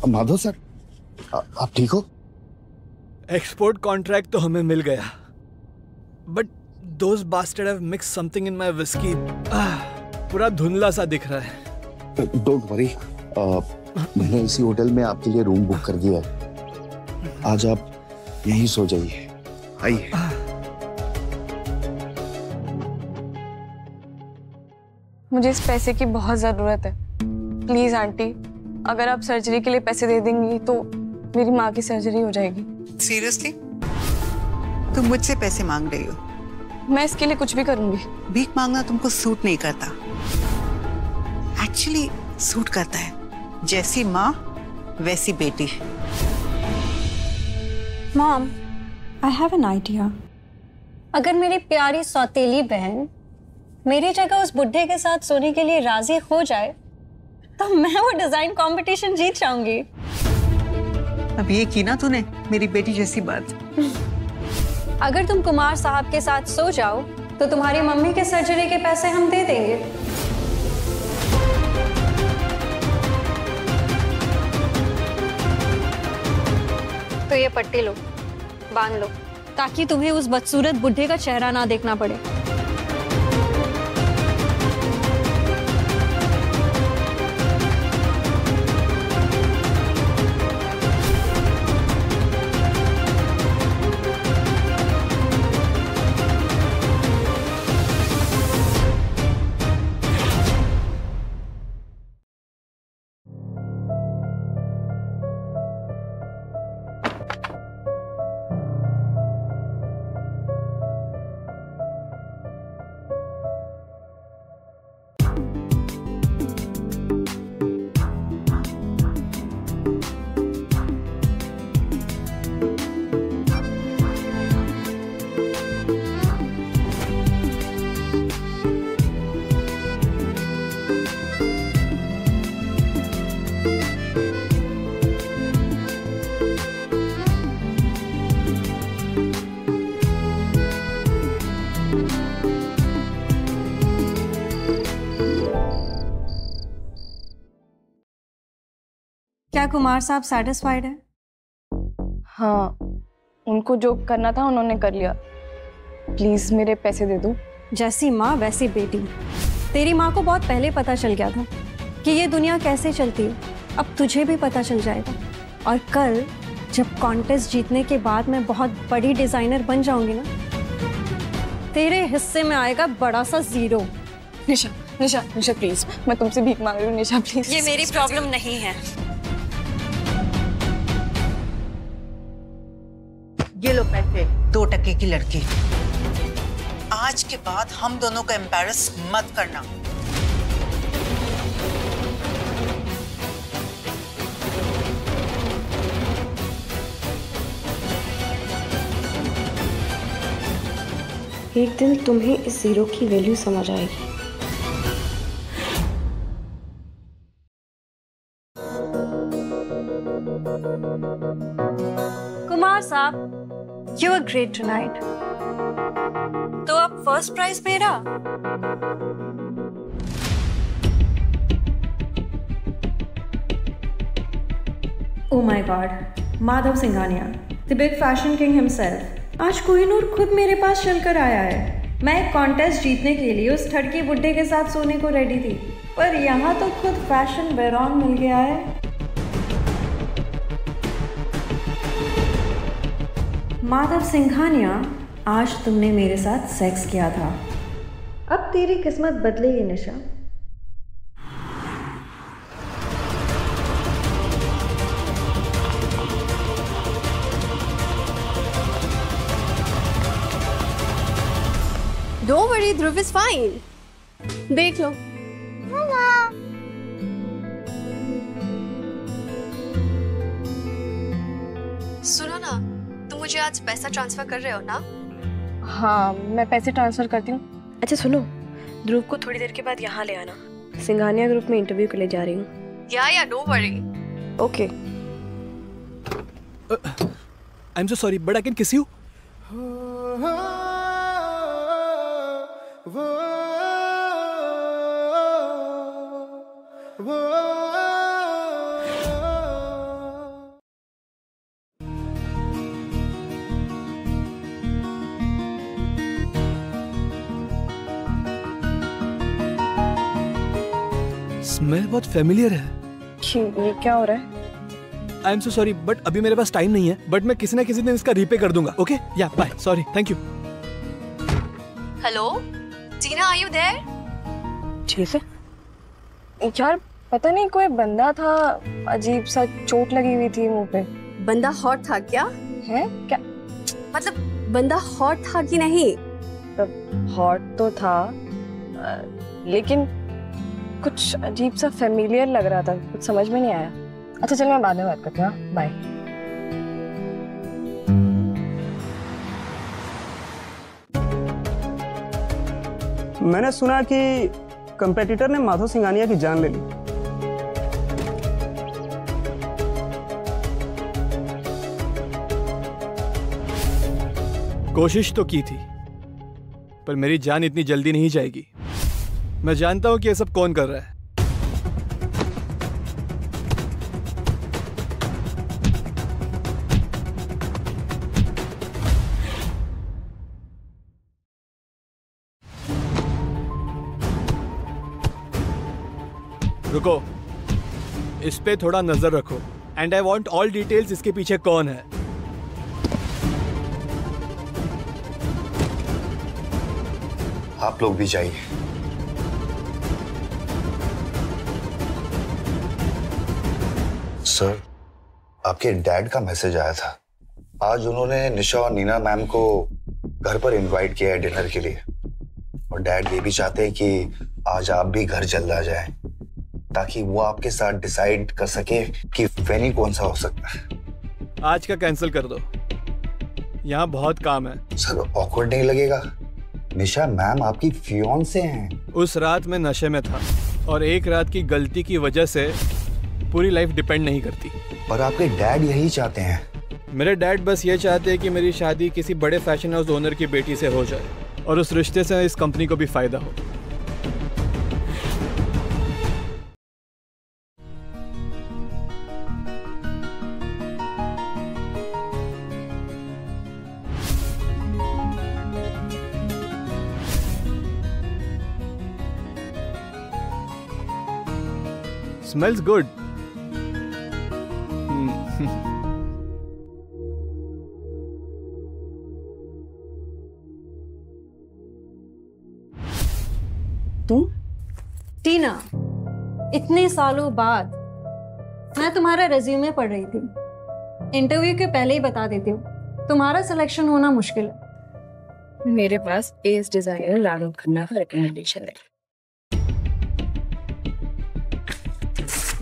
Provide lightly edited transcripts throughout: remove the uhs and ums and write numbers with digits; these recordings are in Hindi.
माधव सर, आप ठीक हो? एक्सपोर्ट कॉन्ट्रैक्ट तो हमें मिल गया, but those bastard have mix something in my whisky. पूरा धुंधला सा दिख रहा है। डोंट वरी, मैंने इसी होटल में आपके लिए रूम बुक कर दिया है। आज आप यहीं सो जाइए। आइए। मुझे इस पैसे की बहुत जरूरत है। प्लीज आंटी, अगर आप सर्जरी के लिए पैसे दे देंगी तो मेरी माँ की सर्जरी हो जाएगी। सीरियसली? तुम मुझसे पैसे मांग रही हो? मैं इसके लिए कुछ भी करूंगी। भीख मांगना तुमको सूट नहीं करता। एक्चुअली सूट करता है। जैसी माँ वैसी बेटी। Mom, I have an idea. अगर मेरी प्यारी सौतेली बहन मेरी जगह उस बुड्ढे के साथ सोने के लिए राजी हो जाए तो मैं वो डिजाइन कंपटीशन जीत जाऊंगी। अब ये की ना तूने मेरी बेटी जैसी बात। अगर तुम कुमार साहब के साथ सो जाओ तो तुम्हारी मम्मी के सर्जरी के पैसे हम दे देंगे। तो ये पट्टी लो, बांध लो, ताकि तुम्हें उस बदसूरत बुड्ढे का चेहरा ना देखना पड़े। क्या कुमार साहब सेटिस्फाइड है? हाँ, उनको जो करना था उन्होंने कर लिया। प्लीज मेरे पैसे दे दो। जैसी माँ वैसी बेटी। तेरी माँ को बहुत पहले पता चल गया था कि ये दुनिया कैसे चलती है। अब तुझे भी पता चल जाएगा। और कल जब कॉन्टेस्ट जीतने के बाद मैं बहुत बड़ी डिजाइनर बन जाऊंगी ना, तेरे हिस्से में आएगा बड़ा सा zero. Nisha, Nisha, Nisha please, मैं तुमसे भीख मांग रही हूँ। निशा प्लीज। ये मेरी प्रॉब्लम नहीं है। ये लो पैसे, 2 टके की लड़की। आज के बाद हम दोनों को एम्बैरस मत करना। एक दिन तुम्हें इस जीरो की वैल्यू समझ आएगी। कुमार साहब, you were great tonight. तो अब फर्स्ट प्राइज मेरा। Oh my God, Madhav Singhania, the big fashion king himself, आज कोहिनूर खुद मेरे पास चलकर आया है। मैं एक कॉन्टेस्ट जीतने के लिए उस ठड़की बुड्ढे के साथ सोने को रेडी थी, पर यहाँ तो खुद फैशन बैरॉन मिल गया है। माधव सिंघानिया, आज तुमने मेरे साथ सेक्स किया था, अब तेरी किस्मत बदलेगी निशा। Don't worry, Dhruv is fine. देख लो। सुनो ना, तुम मुझे आज पैसा ट्रांसफर कर रहे हो ना? हाँ, मैं पैसे ट्रांसफर करती हूँ। अच्छा सुनो, ध्रुव को थोड़ी देर के बाद यहाँ ले आना। सिंघानिया ग्रुप में इंटरव्यू के लिए जा रही हूँ। या don't worry. Okay. I am so sorry but I can किस यू। स्मेल बहुत फेमिलियर है। ये क्या हो रहा है? I am so sorry but अभी मेरे पास टाइम नहीं है, बट मैं किसी ना किसी दिन इसका रीपे कर दूंगा। ओके या bye, sorry, thank you. Hello Tina, are you there? ठीक है यार, पता नहीं कोई बंदा था, अजीब सा चोट लगी हुई थी मुंह पे। बंदा हॉट था क्या? है क्या? मतलब बंदा हॉट था कि नहीं? हॉट तो था लेकिन कुछ अजीब सा फेमिलियर लग रहा था, कुछ समझ में नहीं आया। अच्छा चल, मैं बाद में बात करती हूँ, बाय। मैंने सुना कि कंपेटिटर ने माधव सिंघानिया की जान ले ली। कोशिश तो की थी, पर मेरी जान इतनी जल्दी नहीं जाएगी। मैं जानता हूं कि ये सब कौन कर रहा है। रुको, इस पे थोड़ा नजर रखो and I want all details. इसके पीछे कौन है? आप लोग भी जाइए। सर, आपके डैड का मैसेज आया था। आज उन्होंने निशा और नीना मैम को घर पर इनवाइट किया है डिनर के लिए, और डैड ये भी चाहते हैं कि आज आप भी घर जल्द आ जाएं, ताकि वो आपके साथ डिसाइड कर सके कि वेन्यू कौन सा हो सकता है। आज का कैंसिल कर दो, यहाँ बहुत काम है। सर, ऑकवर्ड नहीं लगेगा? निशा मैम आपकी फियोंसे हैं। उस रात मैं नशे में था और एक रात की गलती की वजह से पूरी लाइफ डिपेंड नहीं करती। और आपके डैड यही चाहते हैं? मेरे डैड बस ये चाहते हैं कि मेरी शादी किसी बड़े फैशन हाउस ओनर की बेटी से हो जाए और उस रिश्ते से इस कंपनी को भी फायदा हो। Smells good. तुम? टीना, इतने सालों बाद मैं तुम्हारा रेज्यूमे पढ़ रही थी। इंटरव्यू के पहले ही बता देती हूँ, तुम्हारा सिलेक्शन होना मुश्किल है। मेरे पास एस डिजाइनर राघव खन्ना का रिकमेंडेशन है।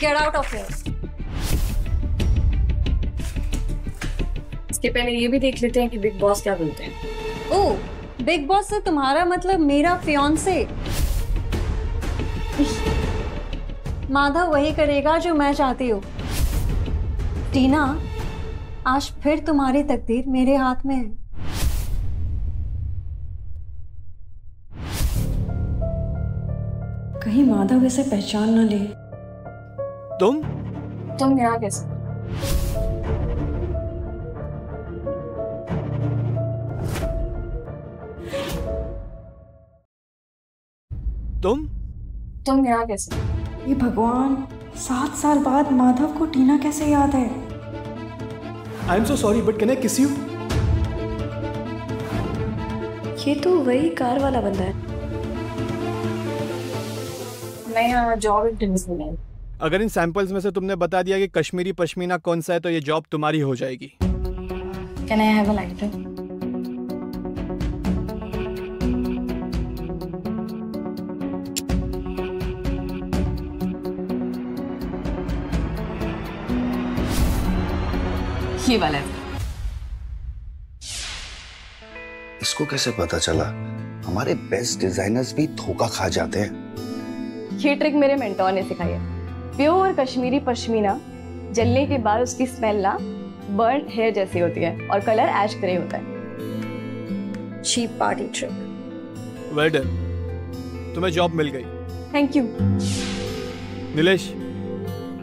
Get out of here. इसके पहले ये भी देख लेते हैं कि बिग बॉस क्या बोलते हैं। ओह, बिग बॉस से तुम्हारा मतलब मेरा फियांसे। माधव वही करेगा जो मैं चाहती हूँ। टीना, आज फिर तुम्हारी तकदीर मेरे हाथ में है। कहीं माधव इसे पहचान ना ले। तुम यहाँ कैसे? तुम यहाँ कैसे? ये भगवान, 7 साल बाद माधव को टीना कैसे याद है? I am so sorry but can I किस यू? ये तो वही कार वाला बंदा है। मैं यहाँ जॉब इंटरव्यू में। अगर इन सैंपल्स में से तुमने बता दिया कि कश्मीरी पश्मीना कौन सा है तो ये जॉब तुम्हारी हो जाएगी। Can I have a lighter? ये वाला है। इसको कैसे पता चला? हमारे बेस्ट डिजाइनर्स भी धोखा खा जाते हैं। ये ट्रिक मेरे मेंटोर ने सिखाई है। प्योर कश्मीरी पश्मीना जलने के बाद उसकी स्मेल ना बर्न हेयर जैसी होती है और कलर ऐश ग्रे होता है। Cheap party trick. Well done, तुम्हें जॉब मिल गई। Thank you. नीलेश,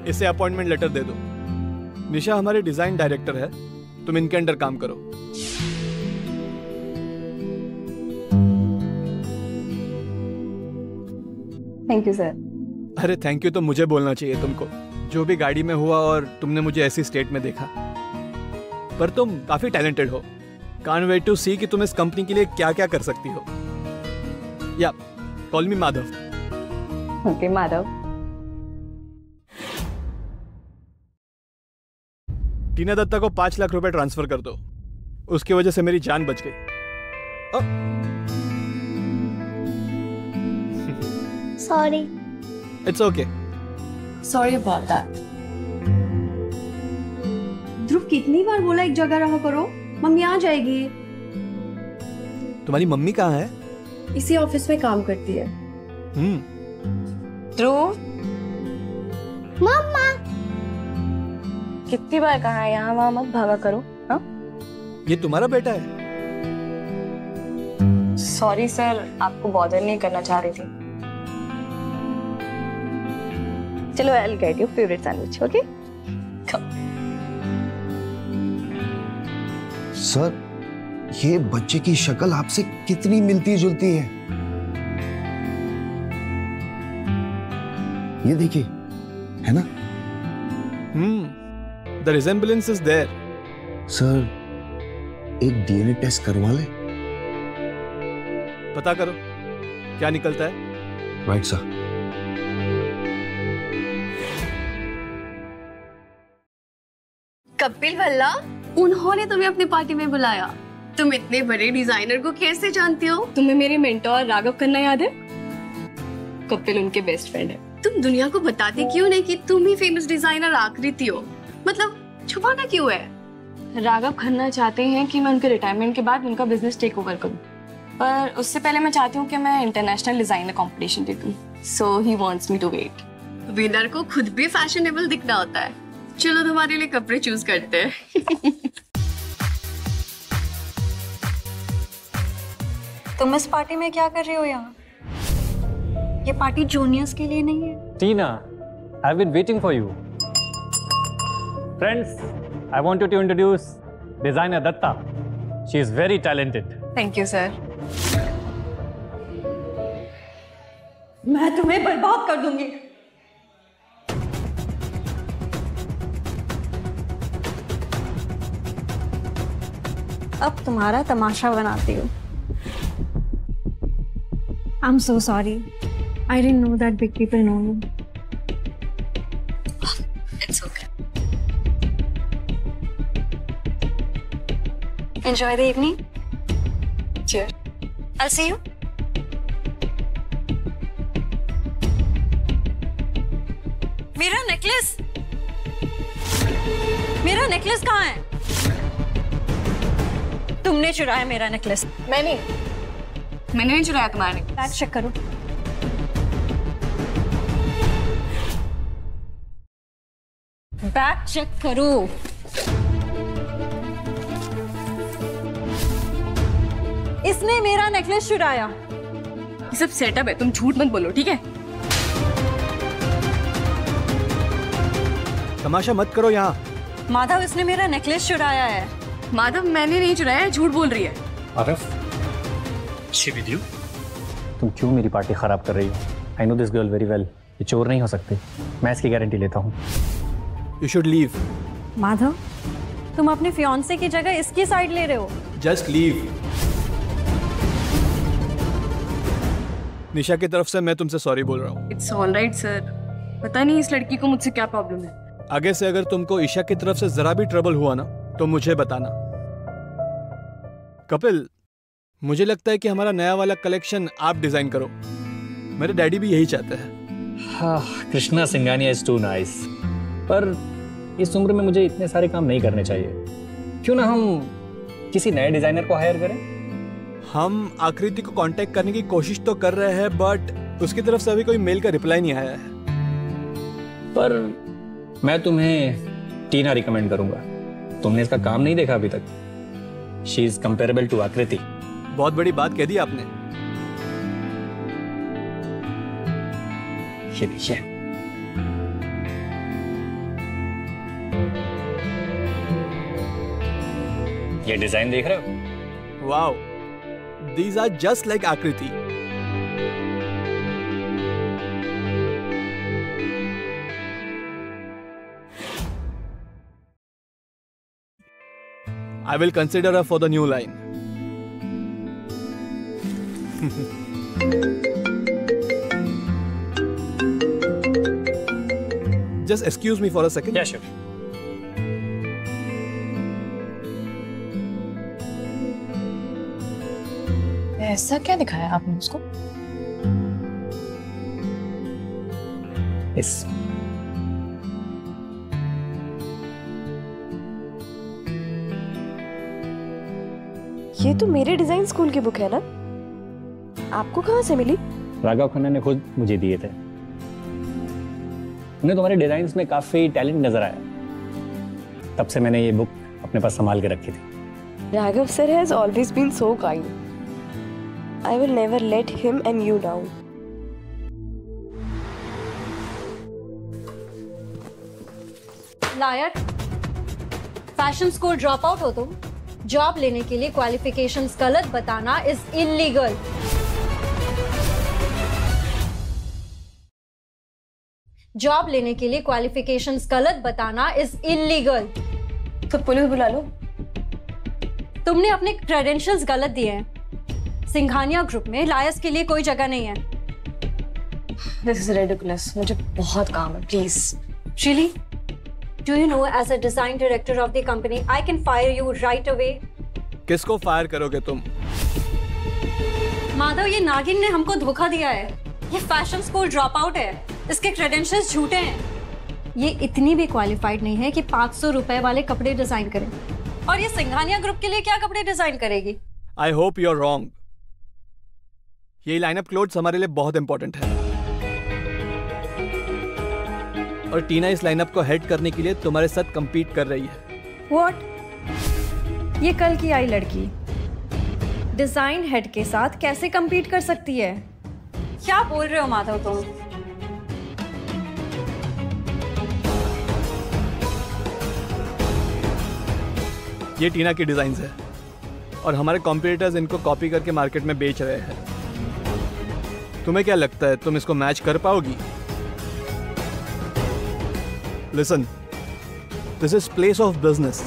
इसे अपॉइंटमेंट लेटर दे दो। निशा हमारे डिजाइन डायरेक्टर है, तुम इनके अंडर काम करो। Thank you sir. अरे थैंक यू तो मुझे बोलना चाहिए तुमको, जो भी गाड़ी में हुआ और तुमने मुझे ऐसी स्टेट में देखा। पर तुम काफी टैलेंटेड हो। कांट वेट टू सी कि तुम इस कंपनी के लिए क्या क्या कर सकती हो। या call me Madhav. Okay Madhav. Tina Datta को 5 लाख रुपए ट्रांसफर कर दो, उसकी वजह से मेरी जान बच गई। Sorry. It's okay. Sorry about that. Dhruv कितनी बार बोला एक जगह रहा करो, मम्मी आ जाएगी। तुम्हारी मम्मी कहाँ है? इसी ऑफिस में काम करती है। ध्रुव, मम्मा। कितनी बार कहा है यहाँ वहां मत भागा करो। हाँ, ये तुम्हारा बेटा है? सॉरी सर, आपको बॉदर नहीं करना चाह रही थी। चलो I will get your favourite sandwich, okay? Sir, ये बच्चे की शक्ल आपसे कितनी मिलती जुलती है। ये देखिए, है ना? The resemblance is there. Sir, एक डीएनए टेस्ट करवा ले। पता करो क्या निकलता है। Right sir. कपिल भल्ला, उन्होंने तुम्हें अपनी पार्टी में बुलाया। तुम इतने बड़े डिजाइनर को कैसे जानती हो? तुम्हें मेरे मेंटोर राघव खन्ना याद है? कपिल उनके बेस्ट फ्रेंड है। तुम दुनिया को बताती क्यों नहीं कि तुम ही फेमस डिजाइनर आकृति हो? मतलब छुपाना क्यों है? राघव खन्ना चाहते हैं कि मैं उनके रिटायरमेंट के बाद उनका बिजनेस टेक ओवर करूं, पर उससे पहले मैं चाहती हूँ कि मैं इंटरनेशनल डिजाइनर कंपटीशन जीतूं। So he wants me to wait. Winner को खुद भी फैशनेबल दिखना होता है। चलो तुम्हारे लिए कपड़े चूज करते हैं। तुम इस पार्टी में क्या कर रहे हो यहाँ? ये पार्टी जूनियर्स के लिए नहीं है। Tina, I've been waiting for you. Friends, I wanted to introduce designer Datta. She is very talented. Thank you sir. मैं तुम्हें बर्बाद कर दूंगी। अब तुम्हारा तमाशा बनाती हूँ। I'm so sorry. I didn't know that big people know you. It's okay. Enjoy the evening. Cheers. I'll see you. मेरा नेकलेस, मेरा नेकलेस कहाँ है? तुमने चुराया मेरा नेकलेस। मैंने नहीं चुराया तुम्हारे। बैग चेक करो। बैग चेक करो। इसने मेरा नेकलेस चुराया। ये सब सेटअप है, तुम झूठ मत बोलो, ठीक है? तमाशा मत करो यहाँ। माधव, इसने मेरा नेकलेस चुराया है। माधव, मैंने नहीं चुराया, झूठ बोल रही है। आरफ, she with you? तुम क्यों मेरी पार्टी खराब कर रही हो? I know this girl very well. ये चोर नहीं हो सकते। मैं इसकी गारंटी लेता हूँ। You should leave. माधव, तुम अपने फियांसे की जगह इसकी साइड ले रहे हो। Just leave. निशा की तरफ से मैं तुमसे सॉरी बोल रहा हूँ। It's all right, sir. पता नहीं इस लड़की को मुझसे क्या प्रॉब्लम है। आगे से अगर तुमको ईशा की तरफ से जरा भी ट्रबल हुआ ना तो मुझे बताना। कपिल, मुझे लगता है कि हमारा नया वाला कलेक्शन आप डिजाइन करो। मेरे डैडी भी यही चाहते हैं। हाँ, Krishna Singhania is too nice. पर इस उम्र में मुझे इतने सारे काम नहीं करने चाहिए। क्यों ना हम किसी नए डिजाइनर को हायर करें? हम आकृति को कांटेक्ट करने की कोशिश तो कर रहे हैं, बट उसकी तरफ से अभी कोई मेल का रिप्लाई नहीं आया है। पर मैं तुम्हें टीना रिकमेंड करूंगा। तुमने इसका काम नहीं देखा अभी तक। शी इज कंपेरेबल टू आकृति। बहुत बड़ी बात कह दी आपने। ये देखिए, ये डिजाइन देख रहे हो? Wow, these are just like आकृति। I will consider her for the new line. Just excuse me for a second. Yeah, sure. ऐसा क्या दिखाया आपने उसको? Yes. ये तो मेरे डिजाइन स्कूल की बुक है ना? आपको कहाँ से मिली? राघव खन्ना ने खुद मुझे दिए थे। उन्हें तुम्हारे डिजाइन्स में काफी टैलेंट नजर आया, तब से मैंने ये बुक अपने पास संभाल के रखी थी। Raghav sir has always been so kind. I will never let him and you down. Liar, fashion school drop out हो तुम? जॉब लेने के लिए क्वालिफिकेशंस गलत बताना इज इलीगल. जॉब लेने के लिए क्वालिफिकेशंस गलत बताना इज इलीगल. तो पुलिस बुला लो. तुमने अपने क्रेडेंशियल्स गलत दिए हैं. सिंघानिया ग्रुप में लायर्स के लिए कोई जगह नहीं है. This is ridiculous. मुझे बहुत काम है, please. Really? Do you know, as a design director of the company, I can fire you right away. किसको फायर करोगे तुम? माधव, ये नागिन ने हमको धोखा दिया है. ये फैशन स्कूल ड्रॉप आउट है. इसके क्रेडेंशियल्स झूठे हैं. ये इतनी भी क्वालिफाइड नहीं है कि 500 रुपए वाले कपड़े डिजाइन करे. और ये सिंघानिया ग्रुप के लिए क्या कपड़े डिजाइन करेगी? I hope you're wrong. ये लाइनअप क्लोथ्स हमारे लिए बहुत इंपॉर्टेंट है और टीना इस लाइनअप को हेड करने के लिए तुम्हारे साथ compete कर रही है. What? ये कल की आई लड़की डिजाइन हेड के साथ कैसे compete कर सकती है? क्या बोल रहे हो माधव तुम? ये टीना की डिजाइन्स है और हमारे कॉम्पिटिटर्स इनको कॉपी करके मार्केट में बेच रहे हैं. तुम्हें क्या लगता है तुम इसको मैच कर पाओगी? Listen, this is place of business.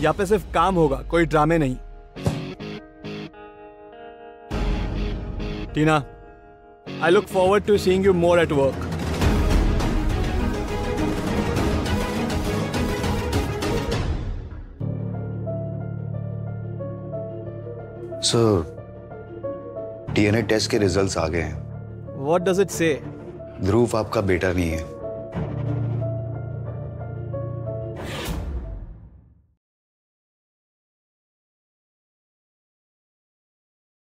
यहाँ पे सिर्फ काम होगा, कोई ड्रामे नहीं. Tina, I look forward to seeing you more at work. So, DNA test के रिजल्ट्स आ गए हैं. What does it say? ध्रुव आपका बेटा नहीं है.